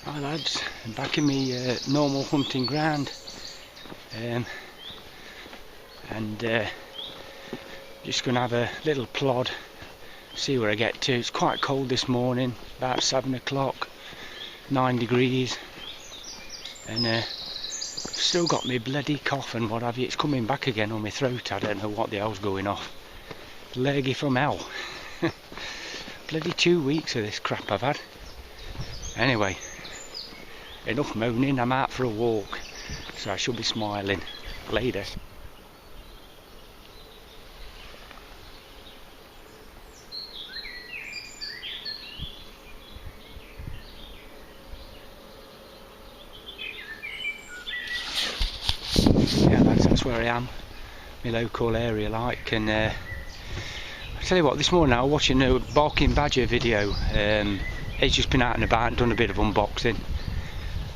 Hi lads, I'm back in my normal hunting ground, and just going to have a little plod, see where I get to. It's quite cold this morning, about 7 o'clock, 9 degrees, and I've still got my bloody cough and what have you. It's coming back again on my throat. I don't know what the hell's going off. Lurgy from hell. Bloody 2 weeks of this crap I've had. Anyway, enough moaning, I'm out for a walk, so I should be smiling later. Yeah, that's where I am, my local area like, and I tell you what, this morning I was watching a barking badger video. He's just been out and about and done a bit of unboxing.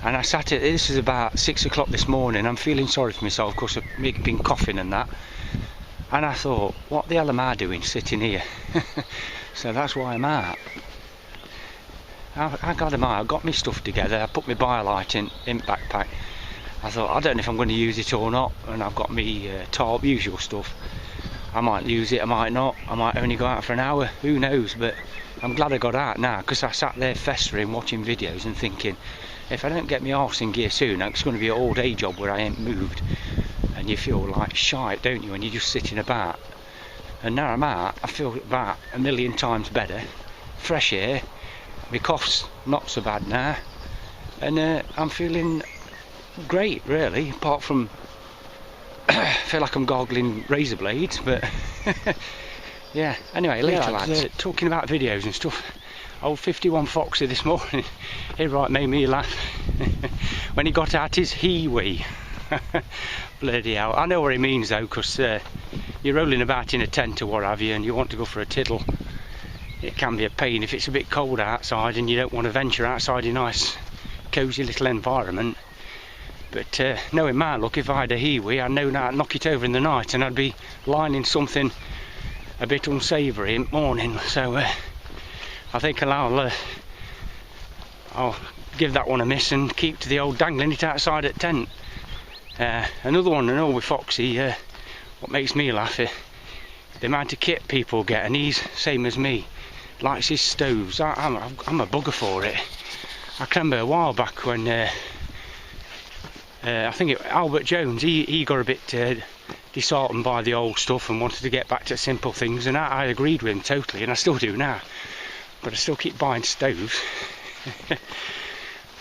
And I sat at, this is about 6 o'clock this morning, I'm feeling sorry for myself because I've been coughing and that. And I thought, what the hell am I doing sitting here? So that's why I'm out. I got my stuff together, I put my Biolite in backpack. I thought, I don't know if I'm going to use it or not, and I've got my tarp, usual stuff. I might use it, I might not, I might only go out for an hour, who knows, but I'm glad I got out now, because I sat there festering, watching videos and thinking, if I don't get my arse in gear soon, it's going to be an all day job where I ain't moved. And you feel like shite, don't you, when you're just sitting about. And now I'm out, I feel about a million times better. Fresh air, my cough's not so bad now, and I'm feeling great really, apart from I feel like I'm gargling razor blades, but yeah, anyway, later lads, talking about videos and stuff. Old 51 Foxy this morning, he right made me laugh when he got out his he-wee. Bloody hell, I know what he means though, because you're rolling about in a tent or what have you and you want to go for a tiddle. It can be a pain if it's a bit cold outside and you don't want to venture outside a nice cosy little environment. But knowing my luck, if I had a he-wee, I'd know I'd knock it over in the night and I'd be lying in something a bit unsavoury in the morning. So I think I'll give that one a miss and keep to the old dangling it outside at tent. Another one I know with Foxy, what makes me laugh, the amount of kit people get, and he's same as me, likes his stoves. I'm a bugger for it. I can remember a while back when I think Albert Jones, he got a bit disheartened by the old stuff and wanted to get back to simple things, and I agreed with him totally, and I still do now, but I still keep buying stoves.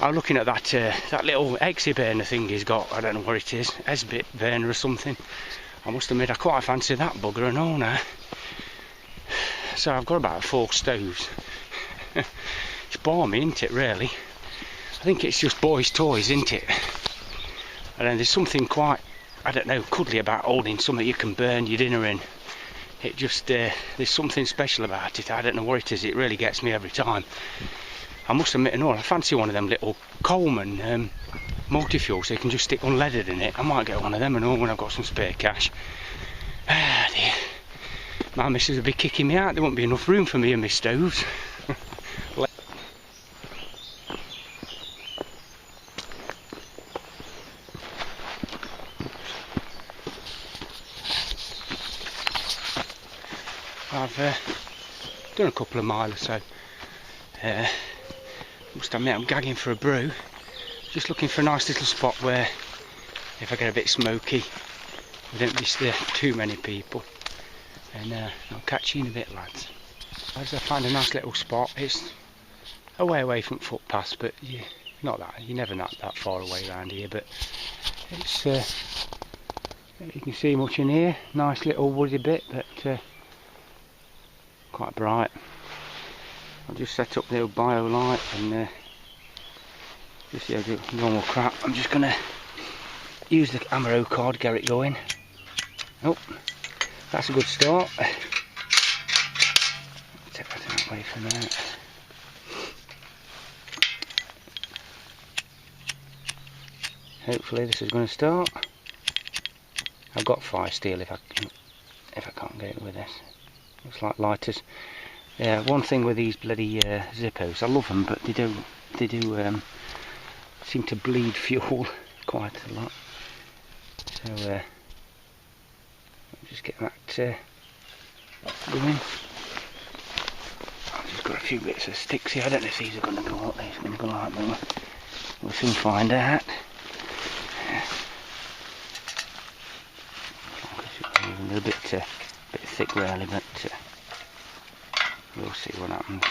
I'm looking at that little exit burner thing he's got, I don't know what it is, Esbit burner or something. I must admit I quite fancy that bugger and all now. So I've got about 4 stoves. It's balmy, isn't it, really? I think it's just boys' toys, isn't it? And then there's something quite, I don't know, cuddly about holding something you can burn your dinner in. It just, there's something special about it. I don't know what it is, it really gets me every time. I must admit and all, I fancy one of them little Coleman multi-fuel, so you can just stick unleaded in it. I might get one of them and all when I've got some spare cash. Ah dear. My missus will be kicking me out, there won't be enough room for me and my stoves. I've done a couple of miles or so. Must admit I'm gagging for a brew. Just looking for a nice little spot where, if I get a bit smoky, we don't disturb too many people. And I'll catch you in a bit, lads. As I find a nice little spot, it's away from footpaths, but you're never that far away around here. But it's you can see much in here. Nice little woody bit, but quite bright. I'll just set up the old Biolite and just the normal crap. I'm just going to use the Amaro card, get it going. Oh, that's a good start. Take that away from there. Hopefully this is going to start. I've got fire steel if I can't get it with this. Looks like lighters. Yeah, one thing with these bloody Zippos, I love them, but they do seem to bleed fuel quite a lot. So I'll just get that going. I've just got a few bits of sticks here. I don't know if these are going to go up. These are going to go like that. We'll soon find out. A little bit thick really, but we'll see what happens.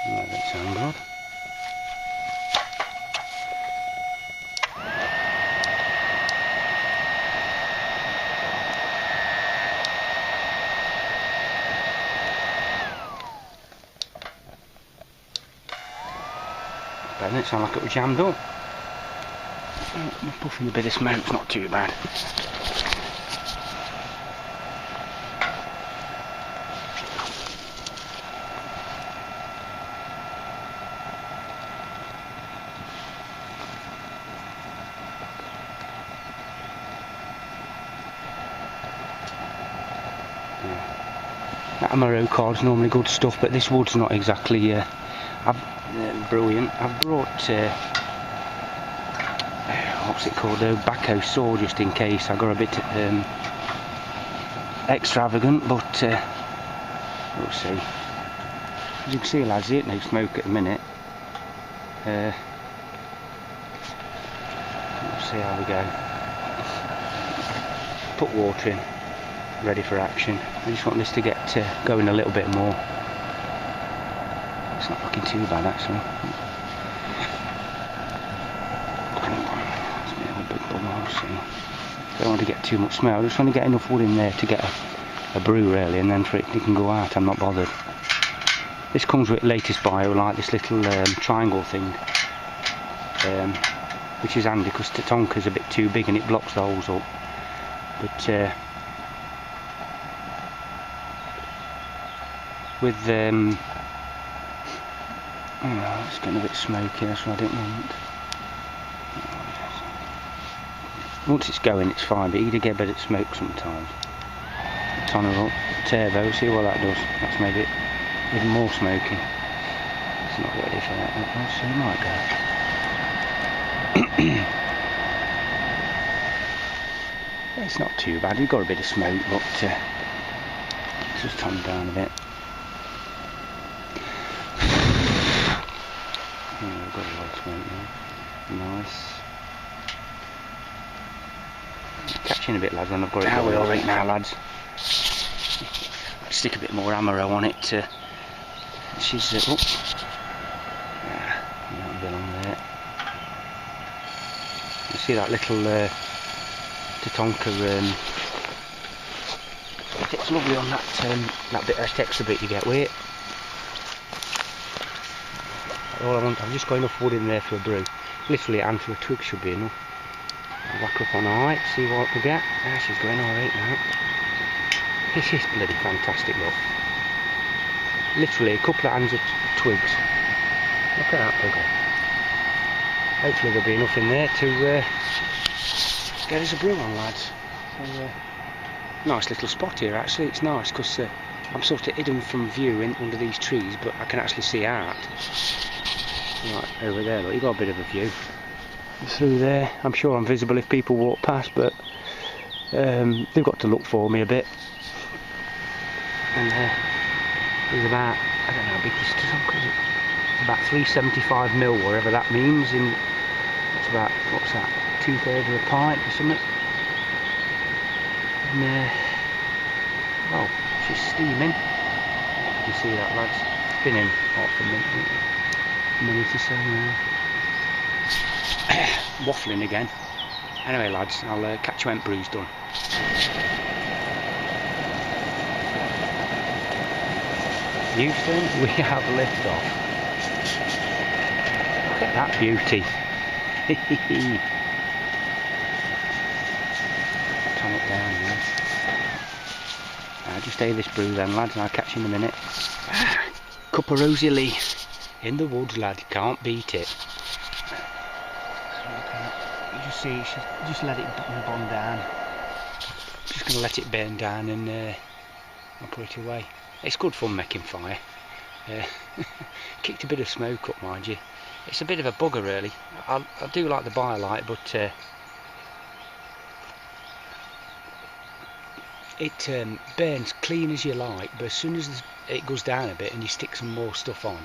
That doesn't sound good. Doesn't it sound like it was jammed up? Puffing a bit of smoke's not too bad. That Amaro card's normally good stuff, but this wood's not exactly brilliant. I've brought what's it called, a backhoe saw, just in case. I got a bit extravagant, but we'll see. As you can see, lads, it no smoke at the minute. We'll see how we go. Put water in, ready for action. I just want this to get going a little bit more. It's not looking too bad actually. Don't want to get too much smell. I just want to get enough wood in there to get a brew really, and then it can go out. I'm not bothered. This comes with latest Biolite, this little triangle thing, which is handy because the tonka's a bit too big and it blocks the holes up. But with oh, it's getting a bit smoky. That's what I didn't want. Once it's going, it's fine, but you do get a bit of smoke sometimes. Turn it up, turbo, see what that does. That's made it even more smoky. It's not ready for that. So it might go. It's not too bad. We've got a bit of smoke, but let's just turn it down a bit. Yeah, we've got a lot of smoke now. Nice. Catching a bit, lads, when I've got it. How we all right now, lads? Stick a bit more Amaro on it. She's oh, yeah, a bit on there. You see that little Tatonka? It's lovely on that bit of extra bit you get with it. All I want, I've just got enough wood in there for a brew. Literally a handful of twigs should be enough. I'll whack up on alright, see what we get. Ah, she's going alright now. This is bloody fantastic, look. Literally a couple of hands of twigs. Look at that bugger. Hopefully there'll be enough in there to get us a brew on, lads. So, nice little spot here actually. It's nice because I'm sort of hidden from view under these trees, but I can actually see out. Right over there, look, you've got a bit of a view through there. I'm sure I'm visible if people walk past, but they've got to look for me a bit. And there's about, I don't know how big this is, it's about 375ml, whatever that means. It's about, what's that, 2/3 of a pint or something. And well, she's steaming. You can see that, lads. It's been in half a minute or so now. Waffling again. Anyway, lads, I'll catch you when brew's done. Houston, we have lift off. Look at that beauty. Turn it down here. Just air this brew then, lads, and I'll catch you in a minute. Cuppa Biolite in the woods, lad. You can't beat it. You just see, just let it bond down. just going to let it burn down and I'll put it away. It's good fun making fire. Kicked a bit of smoke up, mind you. It's a bit of a bugger really. I do like the Biolite, but it burns clean as you like, but as soon as it goes down a bit and you stick some more stuff on,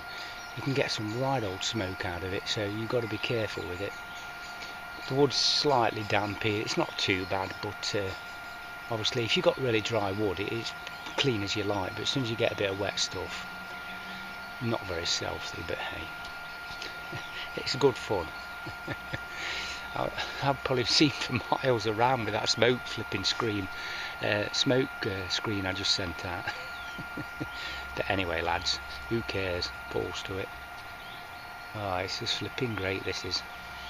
you can get some right old smoke out of it, so you've got to be careful with it. The wood's slightly damp here, it's not too bad, but obviously if you've got really dry wood, it's clean as you like, but as soon as you get a bit of wet stuff, not very stealthy, but hey, it's good fun. I've probably seen for miles around with that smoke flipping screen I just sent out. But anyway lads, who cares, balls to it. Oh, it's just flipping great, this is.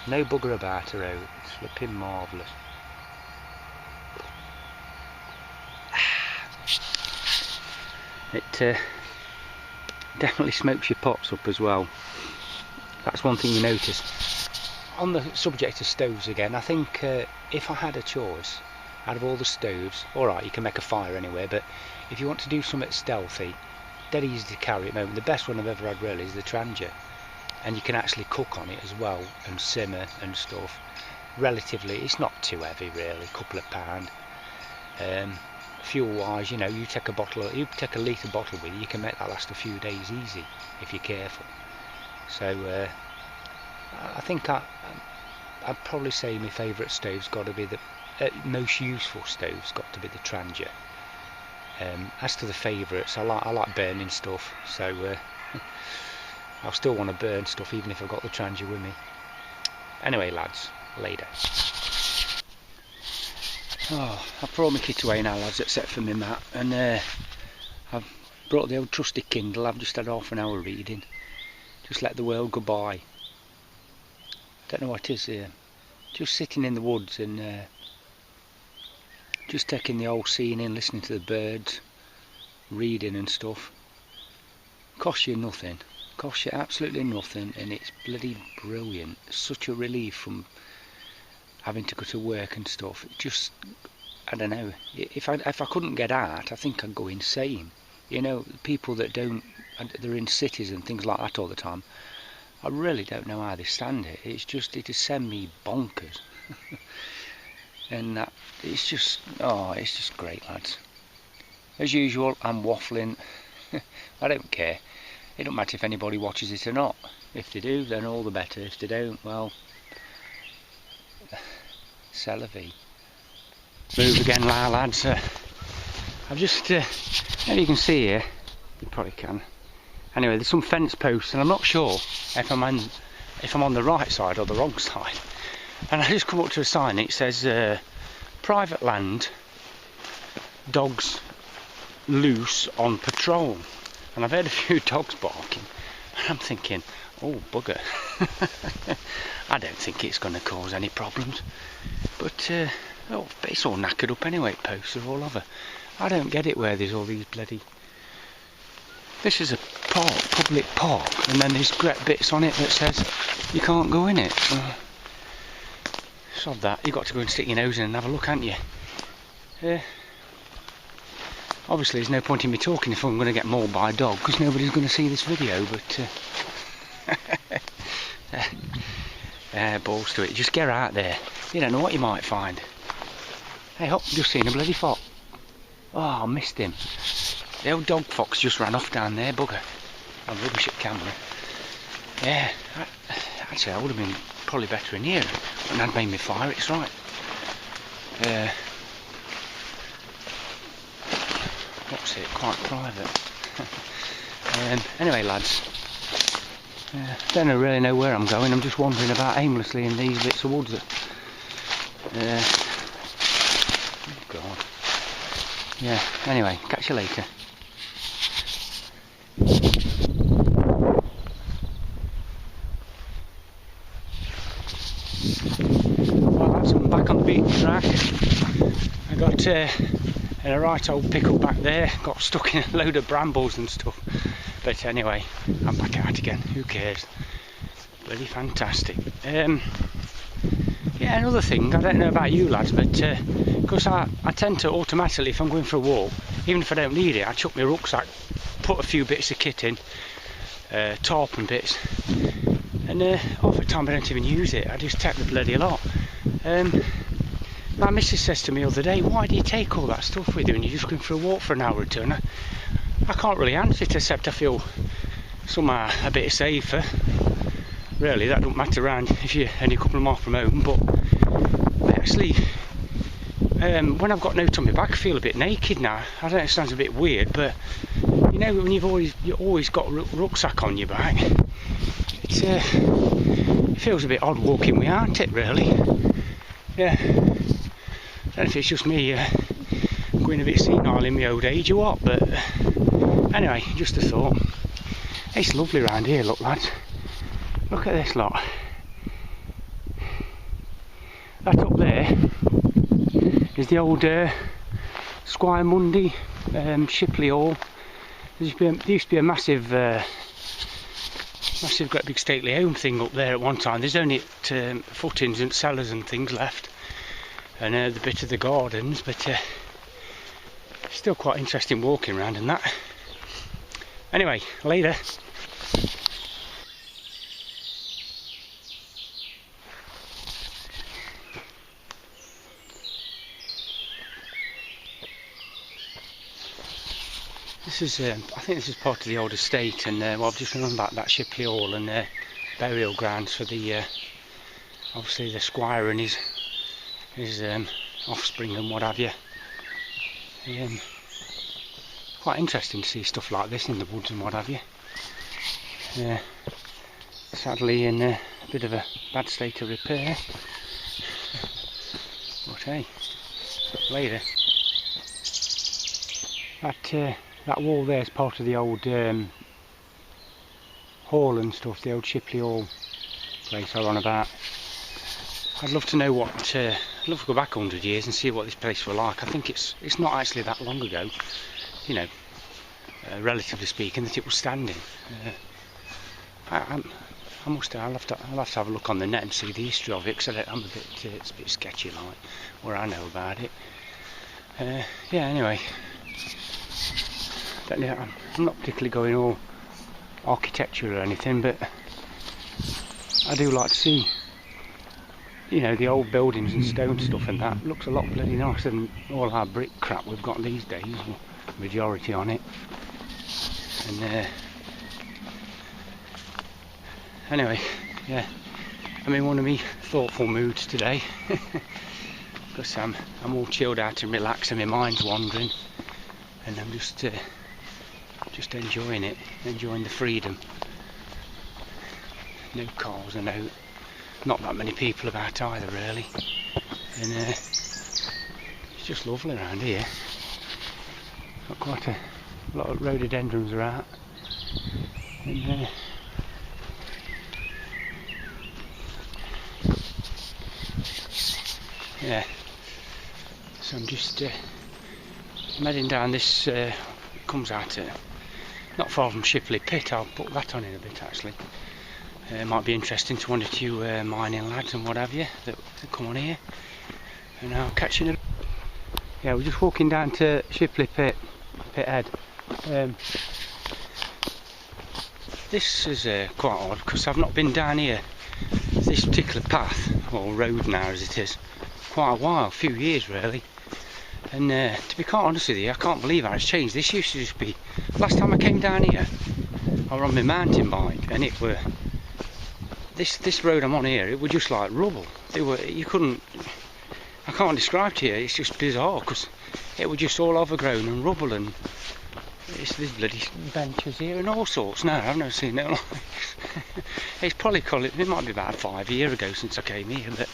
No bugger about her out, it's flipping marvellous. It definitely smokes your pots up as well. That's one thing you notice. On the subject of stoves again, I think if I had a choice out of all the stoves, alright, you can make a fire anywhere, but if you want to do something stealthy, dead easy to carry at the moment, the best one I've ever had really is the Trangia, and you can actually cook on it as well and simmer and stuff. Relatively, it's not too heavy really, a couple of pound. Fuel wise, you know, you take a litre bottle with you, you can make that last a few days easy if you're careful. So I think I'd probably say my favourite stove's got to be the most useful stove's got to be the Trangia. As to the favourites, I like burning stuff, so I'll still want to burn stuff even if I've got the Trangia with me. Anyway lads, later. Oh, I've brought my kit away now lads, except for my mat, and I've brought the old trusty Kindle. I've just had half an hour reading, just let the world go by. Don't know what it is here, just sitting in the woods and just taking the old scene in, listening to the birds, reading and stuff. Costs you nothing, costs you absolutely nothing, and it's bloody brilliant. Such a relief from having to go to work and stuff. It just, I don't know, if I couldn't get out, I think I'd go insane. You know, people that don't, they're in cities and things like that all the time, I really don't know how they stand it. It's just, it just send me bonkers. And it's just, oh, it's just great lads. As usual, I'm waffling. I don't care. It don't matter if anybody watches it or not. If they do, then all the better. If they don't, well, c'est la vie. Move again now lads. I've just, maybe you can see here, you probably can. Anyway, there's some fence posts and I'm not sure if I'm on the right side or the wrong side. And I just come up to a sign, it says private land, dogs loose on patrol. And I've heard a few dogs barking and I'm thinking, oh bugger. I don't think it's going to cause any problems, but oh, it's all knackered up anyway, posts are all over. I don't get it where there's all these bloody, this is a park, public park, and then there's great bits on it that says you can't go in it. Sod that, you've got to go and stick your nose in and have a look, haven't you? Obviously there's no point in me talking if I'm going to get mauled by a dog, because nobody's going to see this video, but balls to it, just get out there, you don't know what you might find. Hey hop, just seen a bloody fox. Oh, I missed him. The old dog fox just ran off down there, bugger. I'm rubbish at camera. Yeah, actually I would have been probably better in here, and I'd made me fire, it's right. What's it, quite private. Anyway lads, don't really know where I'm going, I'm just wandering about aimlessly in these bits of woods. Oh God. Yeah, anyway, catch you later. Well lads, I'm back on the beach track. I got in a right old pickle back there, got stuck in a load of brambles and stuff. But anyway, I'm back out again, who cares? Bloody fantastic. Yeah, Yeah, another thing, I don't know about you lads, but because I tend to automatically, if I'm going for a walk, even if I don't need it, I chuck my rucksack, put a few bits of kit in, tarp and bits, and half the time I don't even use it, I just take the bloody lot. My missus says to me the other day, why do you take all that stuff with you and you're just going for a walk for an hour or two? And I can't really answer it, except I feel somehow a bit safer. Really, that don't matter around if you're only a couple of miles from home, but I actually, when I've got no on my back, I feel a bit naked now. I don't know, it sounds a bit weird, but you know, when you've always got a rucksack on your back, it feels a bit odd walking without it, really. Yeah, I don't know if it's just me going a bit senile in my old age or what, but anyway, just a thought. It's lovely around here, look lads. Look at this lot. That up there is the old Squire Mundy Shipley Hall. There used to be a massive great big stately home thing up there at one time. There's only footings and cellars and things left, and the bit of the gardens, but still quite interesting walking around and that. Anyway, later. This is, I think this is part of the old estate, and well, I've just remembered about that Shipley Hall and burial grounds for the obviously the squire and his offspring and what have you. Quite interesting to see stuff like this in the woods and what have you. Sadly in a bit of a bad state of repair, but hey, later. That wall there is part of the old hall and stuff, the old Shipley Hall place I'm on about. I'd love to know what, I'd love to go back 100 years and see what this place was like. I think it's not actually that long ago, you know, relatively speaking, that it was standing. I'll have to have a look on the net and see the history of it, because I'm a bit, it's a bit sketchy like, where I know about it. Yeah, anyway. I'm not particularly going all architecture or anything, but I do like to see, you know, the old buildings and stone stuff, and that looks a lot bloody nicer than all our brick crap we've got these days, majority on it. And anyway, yeah, I'm in one of me thoughtful moods today, because I'm all chilled out and relaxed and my mind's wandering, and I'm just enjoying it, enjoying the freedom. No cars and not that many people about either really, and it's just lovely around here. Got quite a lot of rhododendrons are out, and yeah, so I'm just I'm heading down this, it comes out not far from Shipley Pit. I'll put that on in a bit actually. It might be interesting to one or two mining lads and what have you that come on here, and I'll catch you in a bit. Yeah, we're just walking down to Shipley Pit Head. This is quite odd, because I've not been down here, this particular path, or road now as it is, quite a while, a few years really. And to be quite honest with you, I can't believe how it's changed. This used to just be, last time I came down here, I was on my mountain bike, and it were, this road I'm on here, it was just like rubble. You couldn't, I can't describe to you, it's just bizarre, because it was just all overgrown and rubble, and it's these bloody benches here and all sorts. No, I've never seen it like it's probably it might be about 5 years ago since I came here, but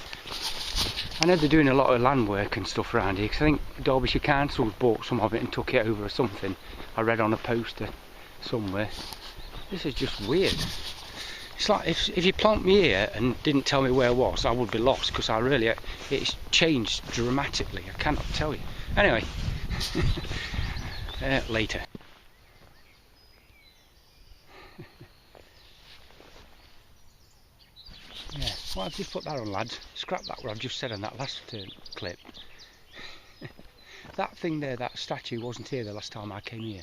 I know they're doing a lot of land work and stuff around here, because I think Derbyshire Council's bought some of it and took it over or something. I read on a poster somewhere. This is just weird. It's like if you plant me here and didn't tell me where I was, I would be lost, because it's changed dramatically. I cannot tell you. Anyway, later. Yeah, well, I've just put that on, lads. Scrap that what I've just said on that last clip. That thing there, that statue wasn't here the last time I came here,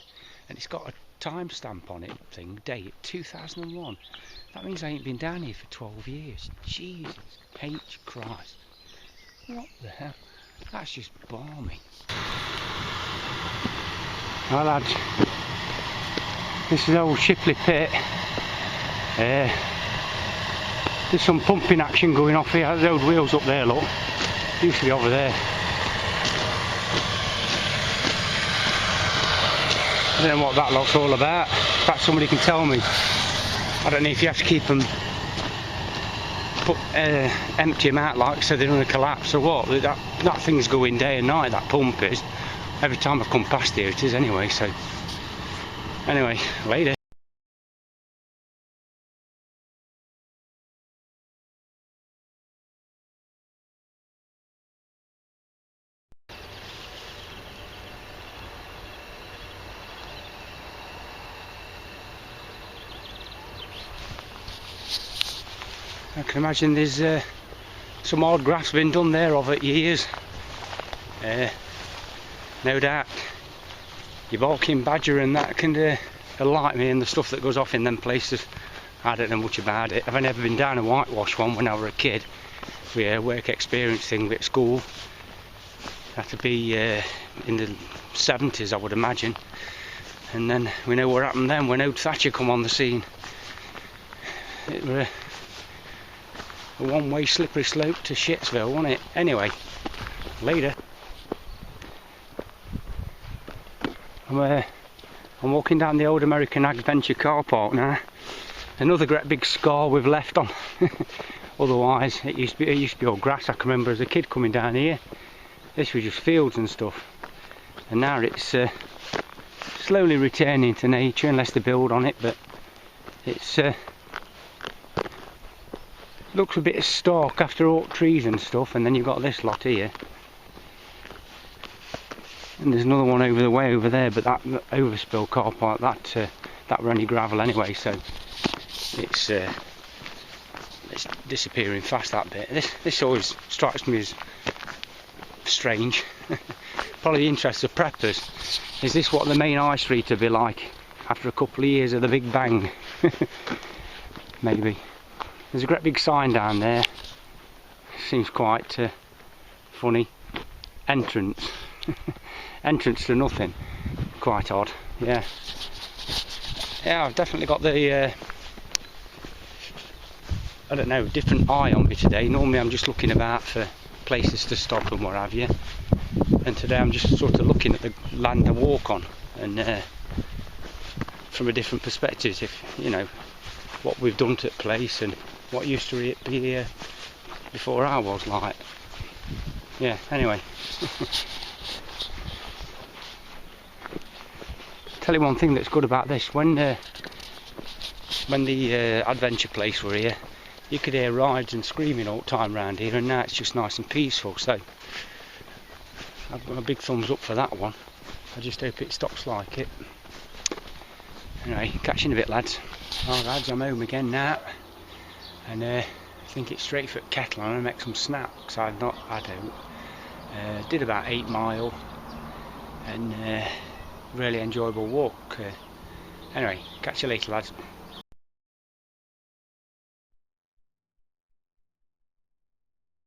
and it's got a timestamp on it, date 2001. That means I ain't been down here for 12 years. Jesus H Christ. What the hell? That's just balmy. Well, lads, this is old Shipley Pit. There's some pumping action going off here. The old wheels up there, look. Used to be over there. I don't know what that lot's all about. Perhaps somebody can tell me. I don't know if you have to keep them empty them out like so they're going to collapse or what. That thing's going day and night, that pump is. Every time I come past here it is anyway, so anyway, later. I can imagine there's some odd grass been done there over years. No doubt your balking badger and that can alight me, and the stuff that goes off in them places. I don't know much about it. I've never been down a whitewash one when I was a kid. We had a work experience thing at school. Had to be in the 70s, I would imagine. And then we know what happened then when old Thatcher come on the scene. It was a one-way slippery slope to Shitsville, wasn't it? Anyway, later. I'm walking down the old American Adventure car park now. Another great big scar we've left on. Otherwise, it used to be all grass. I can remember as a kid coming down here. This was just fields and stuff. And now it's slowly returning to nature, unless they build on it. But it's looks a bit stark after oak trees and stuff. And then you've got this lot here. And there's another one over the way over there, but that overspill car park, that were only gravel anyway, so it's disappearing fast, that bit. This always strikes me as strange. Probably the interest of preppers. Is this what the main high street will be like after a couple of years of the Big Bang? Maybe. There's a great big sign down there. Seems quite funny. Entrance. Entrance to nothing. Quite odd. Yeah. Yeah, I've definitely got the I don't know, different eye on me today. Normally I'm just looking about for places to stop and what have you. And today I'm just sort of looking at the land I walk on, and from a different perspective, if you know what we've done to the place and what used to be here before I was like. Yeah, anyway. Tell you one thing that's good about this, when the adventure place were here, you could hear rides and screaming all the time around here, and now it's just nice and peaceful, so I've got a big thumbs up for that one. I just hope it stops like it. Anyway, catch you in a bit, lads. Alright lads, I'm home again now, and I think it's straight for the kettle. I'm going to make some snacks. I don't. Did about 8 mile, and really enjoyable walk. Anyway, catch you later, lads.